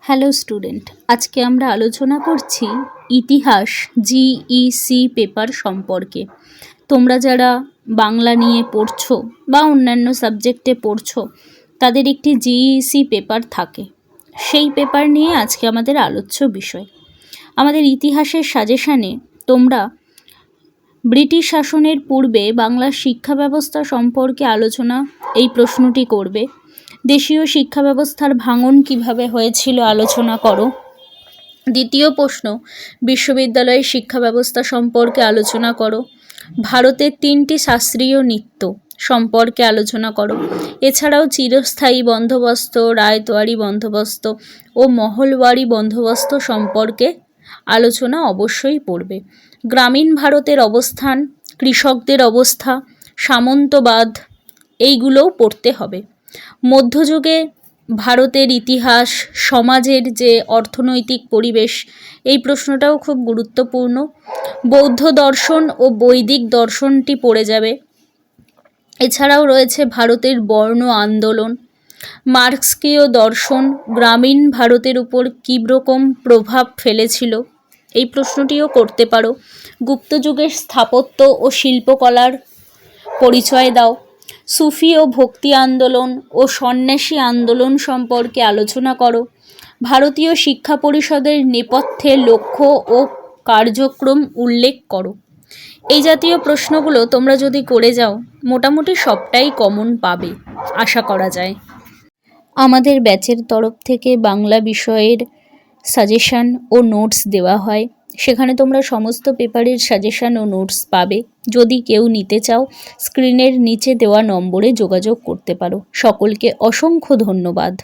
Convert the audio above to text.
Hello student, আজকে আমরা আলোচনা করছি ইতিহাস জিইসি পেপার সম্পর্কে। তোমরা যারা বাংলা নিয়ে পড়ছো বা অন্যান্য সাবজেক্টে পড়ছো, তাদের একটি জিইসি পেপার থাকে। সেই পেপার নিয়ে আজকে আমাদের আলোচ্য বিষয়। আমাদের ইতিহাসের সাজেশানে তোমরা ব্রিটিশ শাসনের পূর্বে বাংলার শিক্ষা ব্যবস্থা সম্পর্কে আলোচনা এই প্রশ্নটি করবে। দেশীয় শিক্ষা ব্যবস্থার ভাঙন কিভাবে হয়েছিল আলোচনা করো। দ্বিতীয় প্রশ্ন, বিশ্ববিদ্যালয়ের শিক্ষা ব্যবস্থা সম্পর্কে আলোচনা করো। ভারতের 3টি শাস্ত্রীয় নৃত্য সম্পর্কে আলোচনা করো। এছাড়াও চিরস্থায়ী বন্দোবস্ত, রায়তওয়ারি বন্দোবস্ত ও মহলওয়ারি বন্দোবস্ত সম্পর্কে আলোচনা অবশ্যই পড়বে। গ্রামীণ ভারতের অবস্থান, কৃষকদের অবস্থা, সামন্তবাদ এইগুলোও পড়তে হবে। মধ্যযুগে ভারতের ইতিহাস, সমাজের যে অর্থনৈতিক পরিবেশ, এই প্রশ্নটাও খুব গুরুত্বপূর্ণ। বৌদ্ধ দর্শন ও বৈদিক দর্শনটি পড়ে যাবে। এছাড়াও রয়েছে ভারতের বর্ণ আন্দোলন, মার্ক্সীয় দর্শন গ্রামীণ ভারতের উপর কী রকম প্রভাব ফেলেছিল, এই প্রশ্নটিও করতে পারো। গুপ্তযুগের স্থাপত্য ও শিল্পকলার পরিচয় দাও। সুফি ও ভক্তি আন্দোলন ও সন্ন্যাসী আন্দোলন সম্পর্কে আলোচনা করো। ভারতীয় শিক্ষা পরিষদের নেপথ্যে লক্ষ্য ও কার্যক্রম উল্লেখ করো। এই জাতীয় প্রশ্নগুলো তোমরা যদি করে যাও, মোটামুটি সবটাই কমন পাবে আশা করা যায়। আমাদের ব্যাচের তরফ থেকে বাংলা বিষয়ের সাজেশান ও নোটস দেওয়া হয়, সেখানে তোমরা সমস্ত পেপারের সাজেশান ও নোটস পাবে। যদি কেউ নিতে চাও, স্ক্রিনের নিচে দেওয়া নম্বরে যোগাযোগ করতে পারো। সকলকে অসংখ্য ধন্যবাদ।